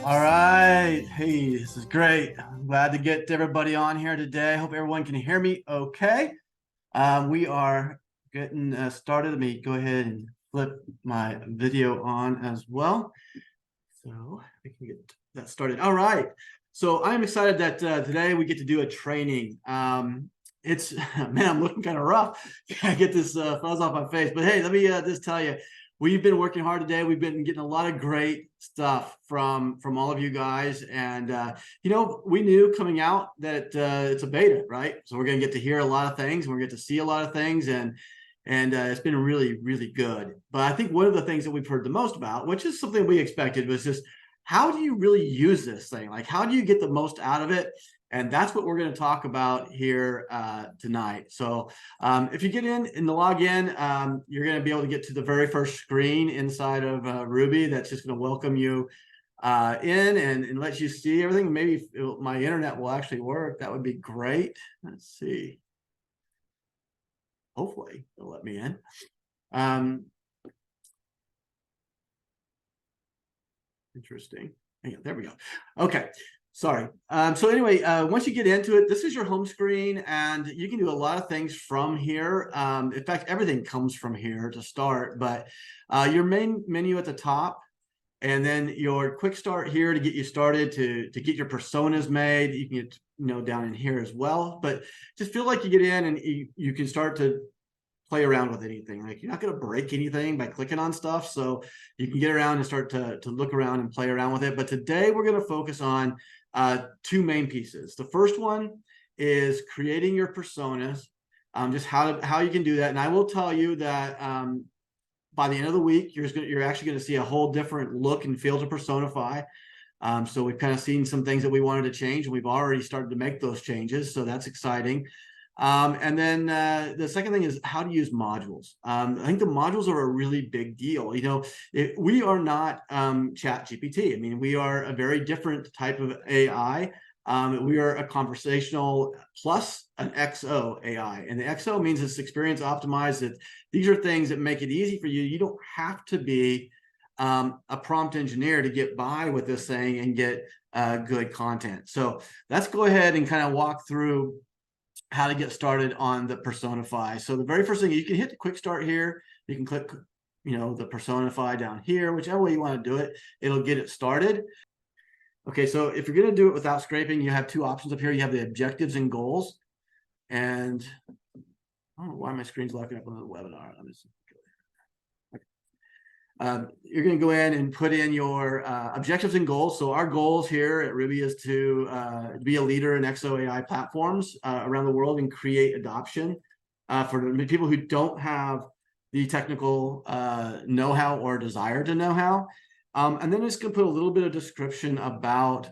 All right. Hey, this is great. I'm glad to get everybody on here today. Hope everyone can hear me okay. We are getting started. Let me go ahead and flip my video on as well. So we can get that started. All right. So I'm excited that today we get to do a training. It's, man, I'm looking kind of rough. I get this fuzz off my face. But hey, let me just tell you, we've been working hard today. We've been getting a lot of great stuff from all of you guys. And, we knew coming out that it's a beta, right? So we're going to get to hear a lot of things. We're going to get to see a lot of things. And it's been really, really good. But I think one of the things that we've heard the most about, which is something we expected, was just how do you really use this thing? Like, how do you get the most out of it? And that's what we're going to talk about here tonight. So if you get in and log in, you're going to be able to get to the very first screen inside of Ruby. That's just going to welcome you in and let you see everything. Maybe my internet will actually work. That would be great. Let's see. Hopefully they'll let me in. Interesting. Yeah, there we go. Okay. Sorry. So anyway, once you get into it, this is your home screen, and you can do a lot of things from here. In fact, everything comes from here to start, but your main menu at the top, and then your quick start here to get you started, to get your personas made. You can get down in here as well, but just feel like you get in and you can start to play around with anything. Like, you're not going to break anything by clicking on stuff, so you can get around and start to look around and play around with it. But today we're going to focus on two main pieces. The first one is creating your personas, just how you can do that. And I will tell you that by the end of the week, you're actually going to see a whole different look and feel to Personify. So we've kind of seen some things that we wanted to change, and we've already started to make those changes. So that's exciting. And then the second thing is how to use modules. I think the modules are a really big deal. We are not Chat GPT. I mean, we are a very different type of AI. We are a conversational plus an XO AI. And the XO means it's experience optimized. That these are things that make it easy for you. You don't have to be a prompt engineer to get by with this thing and get good content. So let's go ahead and kind of walk through how to get started on the Personify. So the very first thing, you can hit the quick start here. You can click, the Personify down here, whichever way you want to do it, it'll get it started. Okay, so if you're going to do it without scraping, you have two options up here. You have the objectives and goals. And I don't know why my screen's locking up on the webinar. Let me see. You're going to go in and put in your objectives and goals. So our goals here at Ruby is to be a leader in XO AI platforms around the world and create adoption for the people who don't have the technical know-how or desire to know how. And then it's going to put a little bit of description about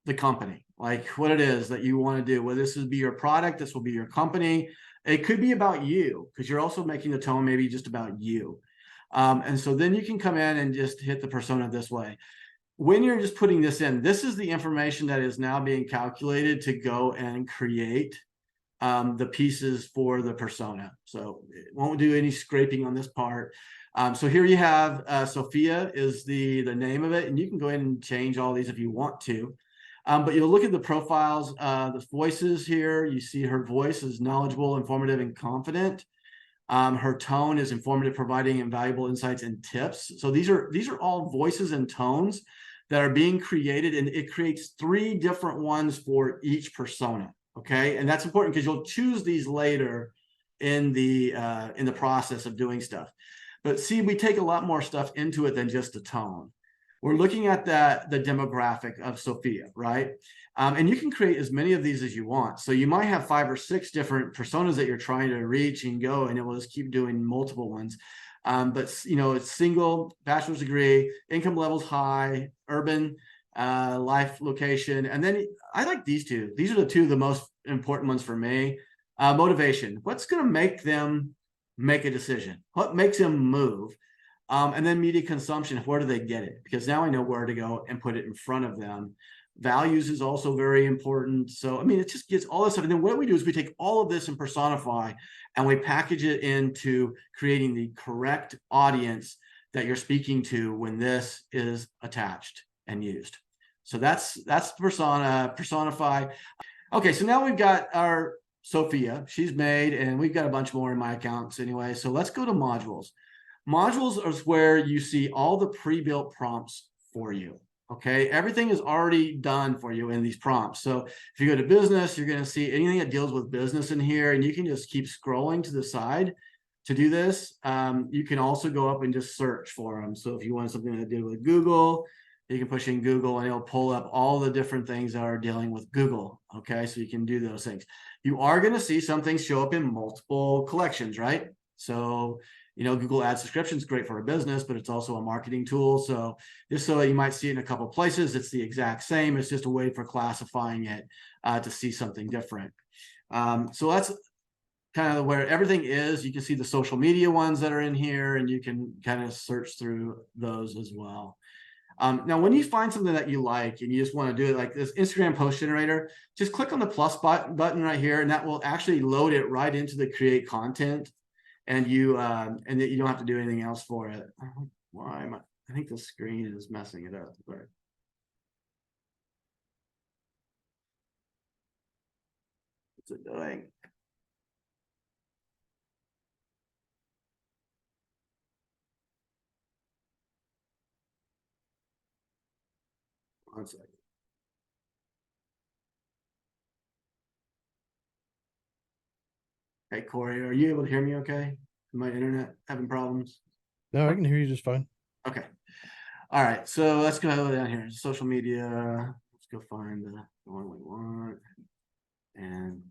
the company, like what it is that you want to do. Whether this will be your product, this will be your company. It could be about you, because you're also making the tone maybe just about you. And so then you can come in and just hit the persona this way. When you're just putting this in, this is the information that is now being calculated to go and create the pieces for the persona. So it won't do any scraping on this part. So here you have Sophia is the name of it, and you can go ahead and change all these if you want to. But you'll look at the profiles, the voices here. You see her voice is knowledgeable, informative, and confident. Her tone is informative, providing invaluable insights and tips. So these are all voices and tones that are being created, and it creates 3 different ones for each persona. Okay, and that's important because you'll choose these later in the process of doing stuff. But see, we take a lot more stuff into it than just the tone. We're looking at the demographic of Sophia, right? And you can create as many of these as you want. So you might have 5 or 6 different personas that you're trying to reach and go, and it will just keep doing multiple ones. But it's single, bachelor's degree, income levels high, urban, life location. And then I like these two. These are the 2 of the most important ones for me. Motivation. What's going to make them make a decision? What makes them move? And then media consumption, where do they get it? Because now I know where to go and put it in front of them. Values is also very important. So, I mean, it just gets all this stuff. And then what we do is we take all of this and Personify, and we package it into creating the correct audience that you're speaking to when this is attached and used. So that's personify. Okay, so now we've got our Sophia. She's made, and we've got a bunch more in my accounts anyway. So let's go to modules. Modules is where you see all the pre-built prompts for you. Okay, everything is already done for you in these prompts. So if you go to business, you're going to see anything that deals with business in here, and you can just keep scrolling to the side to do this. You can also go up and just search for them. So if you want something that deal with Google, you can push in Google and it'll pull up all the different things that are dealing with Google. Okay, so you can do those things. You are going to see some things show up in multiple collections, right? So Google Ad subscription is great for a business, but it's also a marketing tool. So just so you might see it in a couple of places, it's the exact same. It's just a way for classifying it to see something different. So that's kind of where everything is. You can see the social media ones that are in here, and you can kind of search through those as well. Now, when you find something that you like and you just want to do it, like this Instagram post generator, just click on the plus button right here, and that will actually load it right into the create content. And you don't have to do anything else for it. Why am I think the screen is messing it up. What's it doing? One second. Hey, Corey, are you able to hear me okay? My internet having problems? No, I can hear you just fine. Okay. All right. So let's go down here. Social media. Let's go find the one we want. And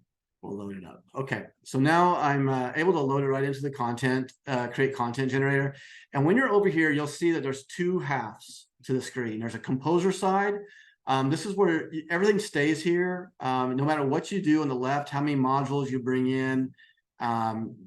we'll load it up. Okay. So now I'm able to load it right into the content, create content generator. And when you're over here, you'll see that there's two halves to the screen. There's a composer side. This is where everything stays here. No matter what you do on the left, how many modules you bring in,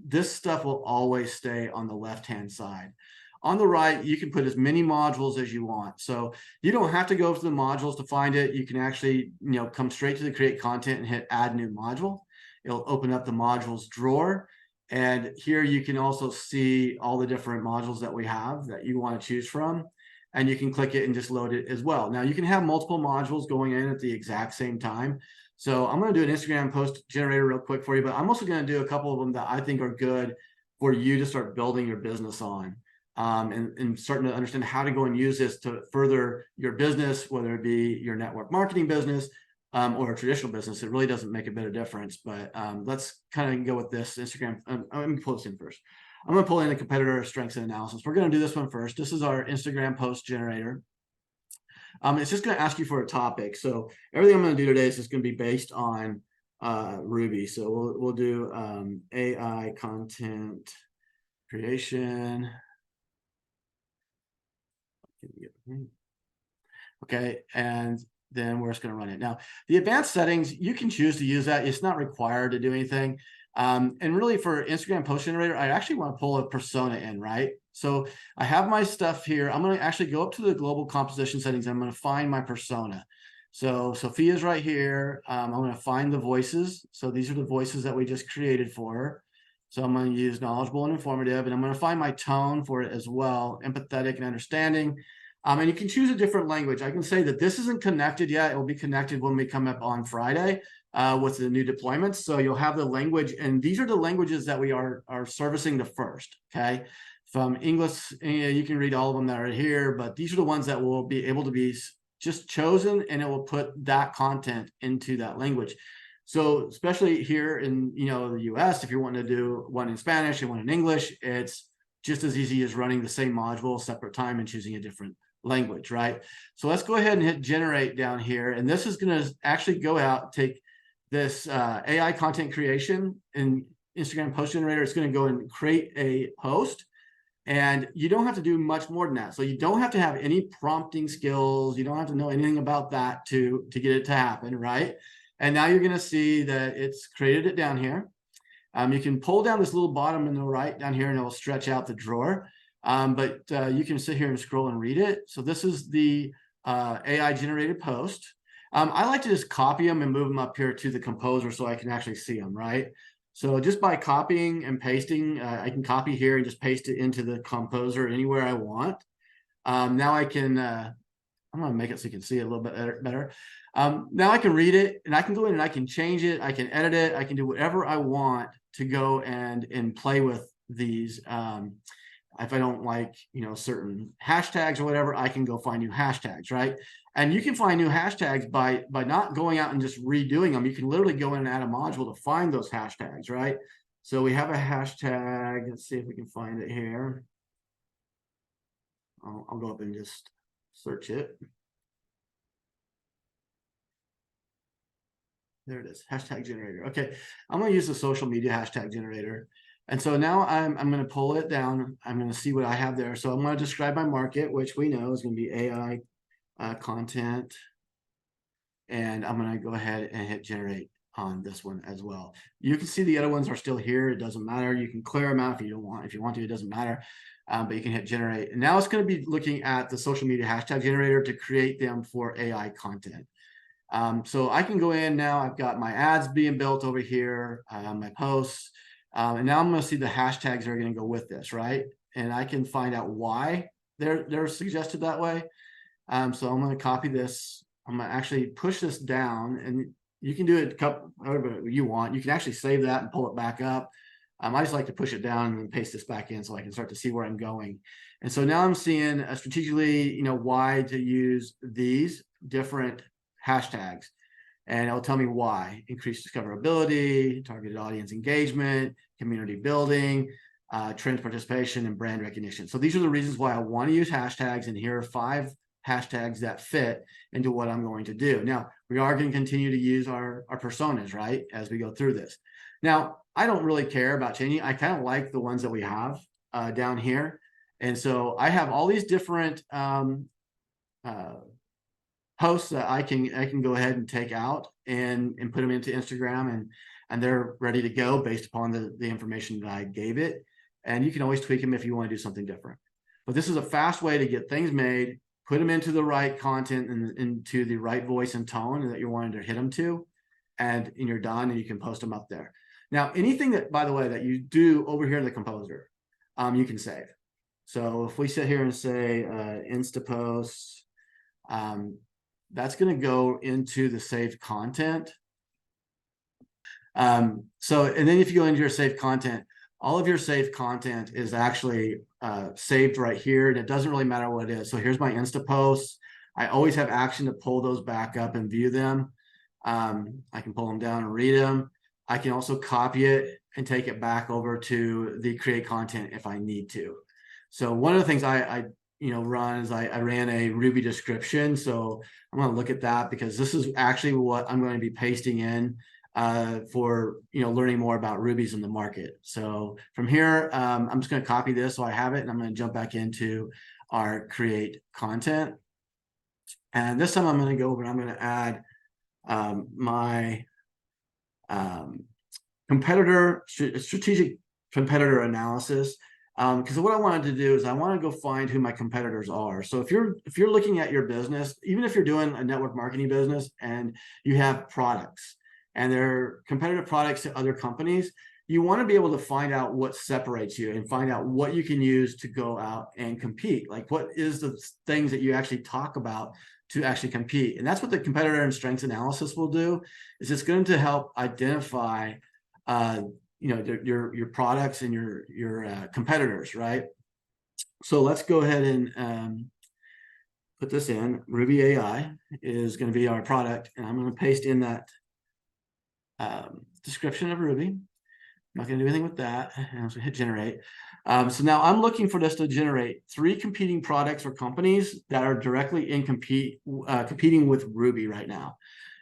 this stuff will always stay on the left-hand side. On the right, you can put as many modules as you want. So you don't have to go to the modules to find it. You can actually, come straight to the create content and hit add new module. It'll open up the modules drawer. And here you can also see all the different modules that we have that you want to choose from. And you can click it and just load it as well. Now you can have multiple modules going in at the exact same time. So I'm going to do an Instagram post generator real quick for you, but I'm also going to do a couple of them that I think are good for you to start building your business on. And starting to understand how to go and use this to further your business, whether it be your network marketing business or a traditional business. It really doesn't make a bit of difference, but let's kind of go with this Instagram. Let me pull this in first. I'm going to pull in the competitor strengths and analysis. We're going to do this one first. This is our Instagram post generator. It's just going to ask you for a topic. So everything I'm going to do today is just going to be based on Ruby. So we'll do AI content creation. Okay, and then we're just going to run it. Now, the advanced settings, you can choose to use that. It's not required to do anything. And really for Instagram post generator, I actually want to pull a persona in, right? So I have my stuff here. I'm going to actually go up to the global composition settings. I'm going to find my persona. So Sophia's right here. I'm going to find the voices. So these are the voices that we just created for her. So I'm going to use knowledgeable and informative, and I'm going to find my tone for it as well, empathetic and understanding. And you can choose a different language. I can say that this isn't connected yet. It will be connected when we come up on Friday with the new deployments. So you'll have the language, and these are the languages that we are servicing the first, okay? From English, you can read all of them that are here, but these are the ones that will be able to be just chosen, and it will put that content into that language. So especially here in the US, if you're wanting to do one in Spanish and one in English, it's just as easy as running the same module separate time and choosing a different language, right? So let's go ahead and hit generate down here. And this is going to actually go out, take this AI content creation in Instagram post generator. It's going to go and create a post. And you don't have to do much more than that. So you don't have to have any prompting skills. You don't have to know anything about that to get it to happen, right? And now you're going to see that it's created it down here. You can pull down this little bottom in the right down here, and it will stretch out the drawer. But you can sit here and scroll and read it. So this is the AI generated post. I like to just copy them and move them up here to the composer so I can actually see them, right? So just by copying and pasting, I can copy here and just paste it into the composer anywhere I want. Now I can I'm going to make it so you can see it a little bit better. Now I can read it, and I can go in and I can change it. I can edit it. I can do whatever I want to go and play with these. If I don't like, certain hashtags or whatever, I can go find new hashtags, right? And you can find new hashtags by not going out and just redoing them. You can literally go in and add a module to find those hashtags, right? So we have a hashtag. Let's see if we can find it here. I'll go up and just search it. There it is, hashtag generator. Okay, I'm going to use the social media hashtag generator. And so now I'm going to pull it down. I'm going to see what I have there. So I'm going to describe my market, which we know is going to be AI content. And I'm going to go ahead and hit generate on this one as well. You can see the other ones are still here. It doesn't matter. You can clear them out if you don't want. If you want to, it doesn't matter. But you can hit generate. And now it's going to be looking at the social media hashtag generator to create them for AI content. So I can go in now. I've got my ads being built over here, my posts, and now I'm going to see the hashtags that are going to go with this, right? And I can find out why they're suggested that way. So I'm going to copy this. I'm going to actually push this down, and you can do it however you want. You can actually save that and pull it back up. I just like to push it down and then paste this back in so I can start to see where I'm going. And so now I'm seeing strategically, why to use these different hashtags, and it'll tell me why: increased discoverability, targeted audience engagement, community building, trend participation, and brand recognition. So these are the reasons why I want to use hashtags, and here are 5 hashtags that fit into what I'm going to do. Now, we are going to continue to use our personas, right, as we go through this. Now, I don't really care about changing. I kind of like the ones that we have down here. And so I have all these different posts that I can go ahead and take out and put them into Instagram, and they're ready to go based upon the information that I gave it. And you can always tweak them if you want to do something different. But this is a fast way to get things made, put them into the right content and into the right voice and tone that you're wanting to hit them to, and you're done, and you can post them up there. Now, anything that, by the way, that you do over here in the composer, you can save. So if we sit here and say Instapost, that's going to go into the saved content. And then if you go into your saved content, all of your saved content is actually saved right here, and it doesn't really matter what it is. So here's my Insta posts. I always have action to pull those back up and view them. I can pull them down and read them. I can also copy it and take it back over to the create content if I need to. So one of the things I run is I ran a Ruby description. So I'm going to look at that, because this is actually what I'm going to be pasting in for learning more about Rubies in the market. So from here, I'm just going to copy this so I have it, and I'm going to jump back into our create content. And this time I'm going to go over and I'm going to add my strategic competitor analysis. Because what I wanted to do is I want to go find who my competitors are. So if you're looking at your business, even if you're doing a network marketing business and you have products and they're competitive products to other companies, you want to be able to find out what separates you and find out what you can use to go out and compete. Like, what is the things that you actually talk about to actually compete? And that's what the competitor and strengths analysis will do. Is it's going to help identify your products and your competitors, right? So let's go ahead and put this in. Ruby AI is going to be our product, and I'm going to paste in that description of Ruby. I'm not going to do anything with that. And I'm going to hit generate. So now I'm looking for this to generate 3 competing products or companies that are directly in competing with Ruby right now.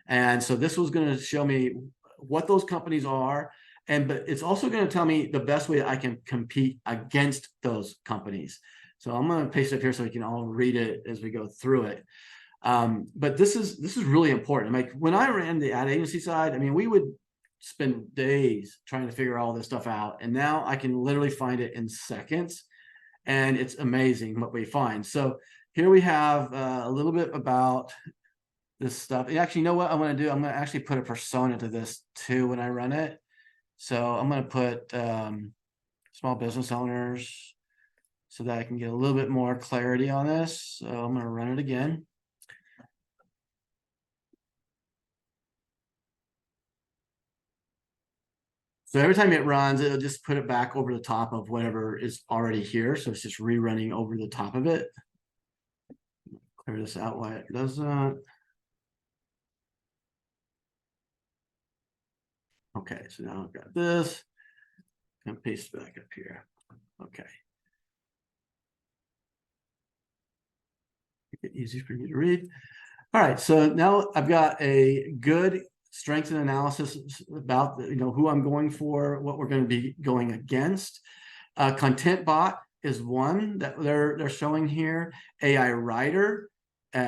And so this was going to show me what those companies are, but it's also going to tell me the best way I can compete against those companies. So I'm going to paste it up here so you can all read it as we go through it. But this is really important. Like, when I ran the ad agency side, I mean, we would spend days trying to figure all this stuff out, and now I can literally find it in seconds, and it's amazing what we find. So here we have a little bit about this stuff. And actually, you know what I'm going to do? I'm going to actually put a persona to this too when I run it. So I'm going to put small business owners so that I can get a little bit more clarity on this. So I'm going to run it again. So every time it runs, it'll just put it back over the top of whatever is already here. So it's just rerunning over the top of it. Clear this out while it does that. Okay, so now I've got this. And paste it back up here. Okay. Make it easy for you to read. All right, so now I've got a good strength and analysis about who I'm going for, what we're going to be going against. Content bot is one that they're showing here. AI writer,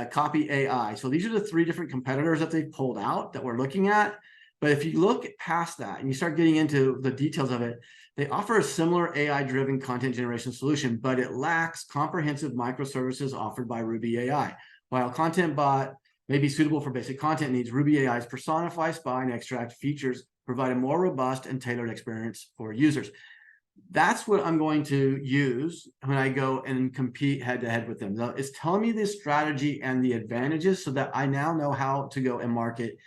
copy AI. So these are the three different competitors that they've pulled out that we're looking at. But if you look past that and you start getting into the details of it, they offer a similar AI-driven content generation solution, but it lacks comprehensive microservices offered by RUBI AI. While Content Bot may be suitable for basic content needs, RUBI AI's personify, spy, and extract features provide a more robust and tailored experience for users. That's what I'm going to use when I go and compete head-to-head with them. It's telling me the strategy and the advantages so that I now know how to go and market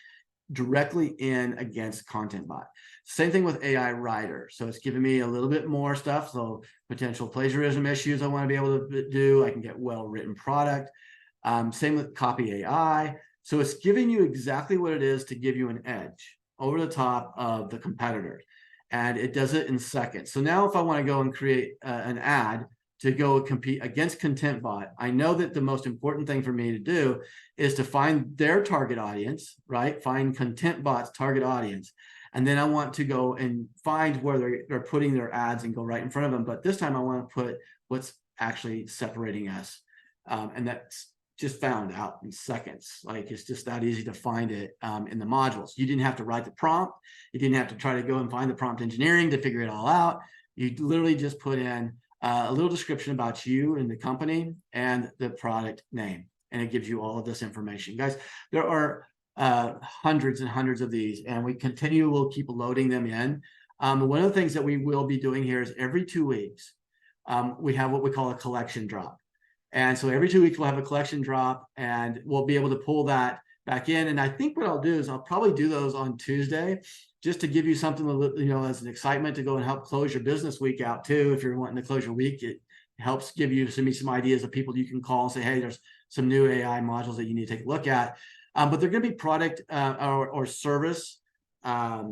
directly in against Content Bot. Same thing with AI writer. So it's giving me a little bit more stuff. So potential plagiarism issues I want to be able to do. I can get well-written product. Same with copy AI. So it's giving you exactly what it is to give you an edge over the top of the competitors. And it does it in seconds. So now if I want to go and create an ad to go compete against Content Bot, I know that the most important thing for me to do is to find their target audience, right? Find Content Bot's target audience. And then I want to go and find where they're putting their ads and go right in front of them. But this time I want to put what's actually separating us. And that's just found out in seconds. Like, it's just that easy to find it in the modules. You didn't have to write the prompt. You didn't have to try to go and find the prompt engineering to figure it all out. You literally just put in a little description about you and the company and the product name, and it gives you all of this information. Guys, there are hundreds and hundreds of these, and we'll keep loading them in. One of the things that we will be doing here is every 2 weeks, we have what we call a collection drop. And so every 2 weeks we'll have a collection drop, and we'll be able to pull that back in. And I think what I'll do is I'll probably do those on Tuesday, just to give you something, as an excitement to go and help close your business week out too. If you're wanting to close your week, it helps give you some ideas of people you can call and say, hey, there's some new AI modules that you need to take a look at. But they're going to be product or service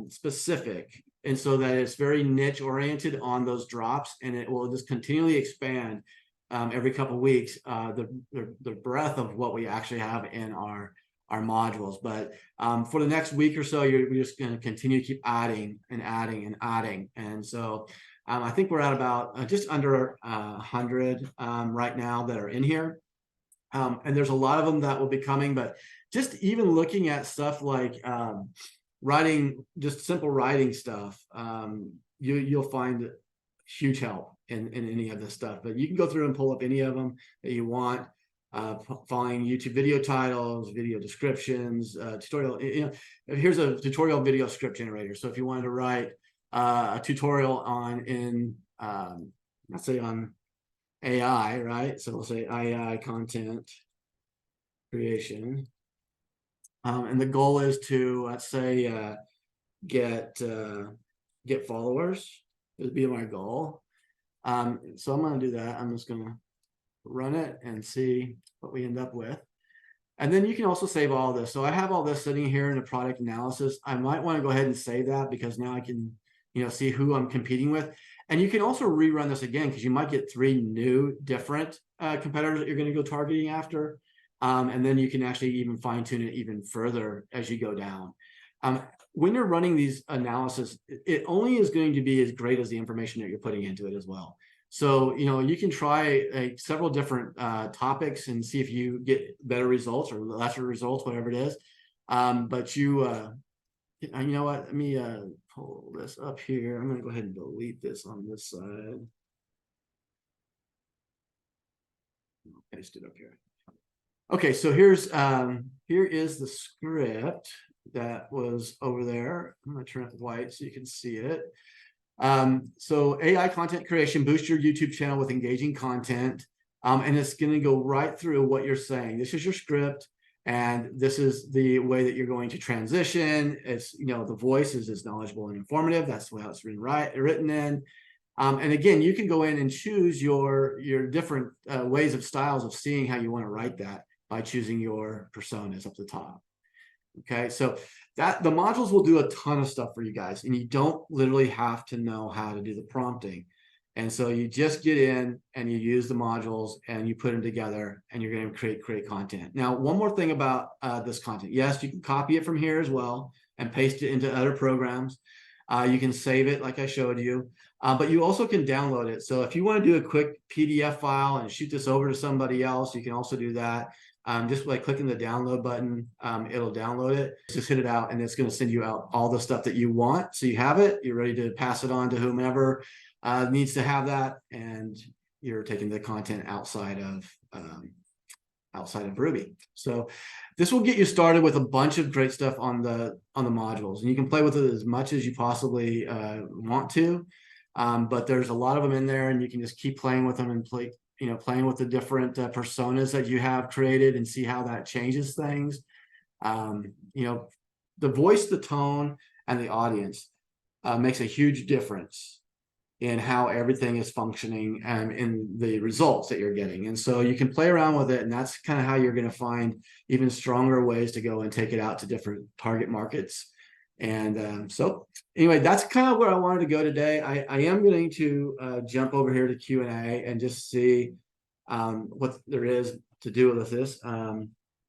specific. And so that it's very niche oriented on those drops, and it will just continually expand every couple of weeks, the breadth of what we actually have in our modules. But for the next week or so, we're just going to continue to keep adding and adding and adding. And so I think we're at about just under 100 right now that are in here. And there's a lot of them that will be coming, but just even looking at stuff like writing, just simple writing stuff, you'll find huge help in any of this stuff. But you can go through and pull up any of them that you want, following YouTube video titles, video descriptions, tutorial. Here's a tutorial video script generator. So if you wanted to write a tutorial on let's say on AI, right? So we'll say AI content creation. And the goal is to, let's say, get followers. It would be my goal. So I'm going to do that. I'm just going to run it and see what we end up with. And then you can also save all this. So I have all this sitting here in the product analysis. I might want to go ahead and save that, because now I can, see who I'm competing with. And you can also rerun this again, because you might get 3 new different competitors that you're going to go targeting after. And then you can actually even fine tune it even further as you go down. When you're running these analysis, it only is going to be as great as the information that you're putting into it as well. So, you can try several different topics and see if you get better results or lesser results, whatever it is. But you know what? Let me pull this up here. I'm going to go ahead and delete this on this side. I'll paste it up here. Okay, so here is the script that was over there. I'm going to turn it white so you can see it. So AI content creation, boost your YouTube channel with engaging content. And it's going to go right through what you're saying. This is your script. And this is the way that you're going to transition. It's, the voice is as knowledgeable and informative. That's how it's written in. And again, you can go in and choose your different ways of styles of seeing how you want to write that by choosing your personas up the top. Okay, so that the modules will do a ton of stuff for you guys, and you don't literally have to know how to do the prompting. And so you just get in and you use the modules and you put them together, and you're going to create content. Now, one more thing about this content. Yes, you can copy it from here as well and paste it into other programs. You can save it like I showed you, but you also can download it. So if you want to do a quick PDF file and shoot this over to somebody else, you can also do that. Just by clicking the download button, it'll download it. Just hit it out, and it's going to send you out all the stuff that you want. So you have it, you're ready to pass it on to whomever needs to have that, and you're taking the content outside of Ruby. So this will get you started with a bunch of great stuff on the modules, and you can play with it as much as you possibly want to. But there's a lot of them in there, and you can just keep playing with them and playing with the different personas that you have created and see how that changes things. The voice, the tone, and the audience makes a huge difference in how everything is functioning and in the results that you're getting. And so you can play around with it, and that's kind of how you're going to find even stronger ways to go and take it out to different target markets. And so anyway, that's kind of where I wanted to go today. I am going to jump over here to Q&A and just see what there is to do with this.